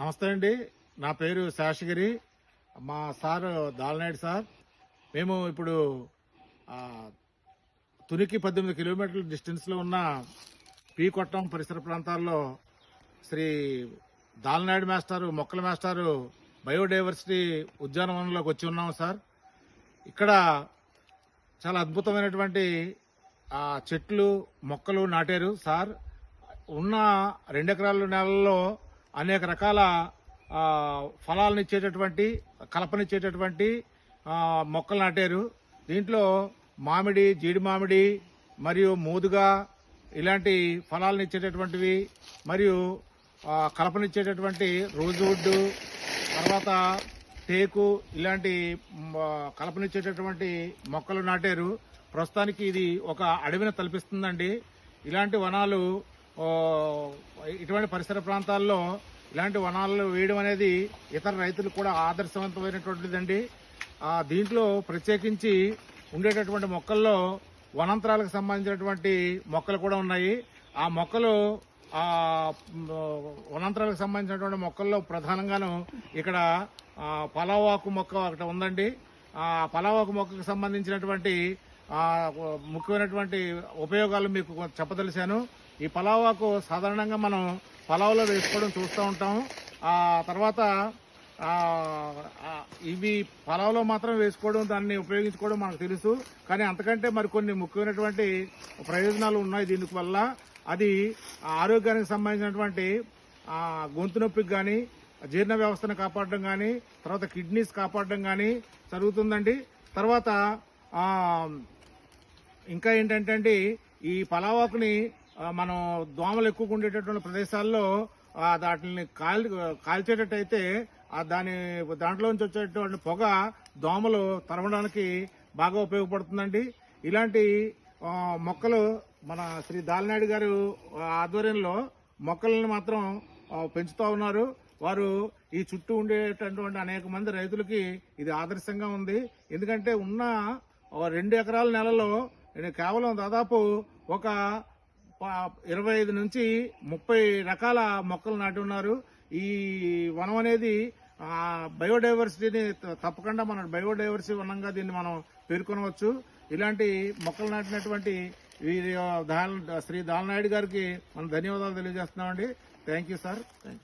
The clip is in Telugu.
నమస్తే అండి. నా పేరు శేషగిరి. మా సార్ దాలనాయుడు సార్. మేము ఇప్పుడు తునికి 18 కిలోమీటర్ల డిస్టెన్స్లో ఉన్న పీకొట్టం పరిసర ప్రాంతాల్లో శ్రీ దాలనాయుడు మాస్టారు, మొక్కల మాస్టారు బయోడైవర్సిటీ ఉద్యానవనంలోకి వచ్చి ఉన్నాం సార్. ఇక్కడ చాలా అద్భుతమైనటువంటి చెట్లు, మొక్కలు నాటారు సార్. ఉన్న 2 ఎకరాల నేలలో అనేక రకాల ఫలాలను ఇచ్చేటటువంటి, కలపనిచ్చేటటువంటి మొక్కలు నాటారు. దీంట్లో మామిడి, జీడి మామిడి మరియు మోదుగా ఇలాంటి ఫలాలను ఇచ్చేటటువంటివి, మరియు కలపనిచ్చేటటువంటి రోజువుడ్, తర్వాత టేకు ఇలాంటి కలపనిచ్చేటటువంటి మొక్కలు నాటారు. ప్రస్తుతానికి ఇది ఒక అడవిని తలపిస్తుందండి. ఇలాంటి వనాలు ఇటువంటి పరిసర ప్రాంతాల్లో ఇలాంటి వనాలు వేయడం అనేది ఇతర రైతులకు కూడా ఆదర్శవంతమైనటువంటిదండి. దీంట్లో ప్రత్యేకించి ఉండేటటువంటి మొక్కల్లో వనాంతరాలకు సంబంధించినటువంటి మొక్కలు కూడా ఉన్నాయి. ఆ మొక్కలు వనాంతరాలకు సంబంధించినటువంటి మొక్కల్లో ప్రధానంగాను ఇక్కడ పలావాకు మొక్క ఒకటి ఉందండి. ఆ పలావాకు మొక్కకు సంబంధించినటువంటి ముఖ్యమైనటువంటి ఉపయోగాలు మీకు చెప్పదలిశాను. ఈ పలావాకు సాధారణంగా మనం పలావులో వేసుకోవడం చూస్తూ ఉంటాం. ఆ తర్వాత ఇవి పలావులో మాత్రం వేసుకోవడం, దాన్ని ఉపయోగించుకోవడం మనకు తెలుసు. కానీ అంతకంటే మరికొన్ని ముఖ్యమైనటువంటి ప్రయోజనాలు ఉన్నాయి దీనికి వల్ల. అది ఆరోగ్యానికి సంబంధించినటువంటి గొంతు నొప్పికి కానీ, జీర్ణ వ్యవస్థను కాపాడడం కానీ, తర్వాత కిడ్నీస్ కాపాడడం కానీ జరుగుతుందండి. తర్వాత ఇంకా ఏంటంటే ఈ పలావాకుని మనం దోమలు ఎక్కువగా ఉండేటటువంటి ప్రదేశాల్లో వాటిని కాల్చేటట్టయితే దాంట్లోంచి వచ్చేటువంటి పొగ దోమలు తరమడానికి బాగా ఉపయోగపడుతుందండి. ఇలాంటి మొక్కలు మన శ్రీ దాలనాయుడు గారు ఆధ్వర్యంలో మొక్కలను మాత్రం పెంచుతూ ఉన్నారు. వారు ఈ చుట్టూ ఉండేటటువంటి అనేక మంది రైతులకి ఇది ఆదర్శంగా ఉంది. ఎందుకంటే ఉన్న 2 ఎకరాల నెలలో కేవలం దాదాపు ఒక 25 నుంచి 30 రకాల మొక్కలు నాటి ఉన్నారు. ఈ వనం అనేది బయోడైవర్సిటీని తప్పకుండా మన బయోడైవర్సిటీ వనంగా దీన్ని మనం పేర్కొనవచ్చు. ఇలాంటి మొక్కలు నాటినటువంటి శ్రీ దాలనాయుడు గారికి మనం ధన్యవాదాలు తెలియజేస్తున్నామండి. Thank you sir. Thank you.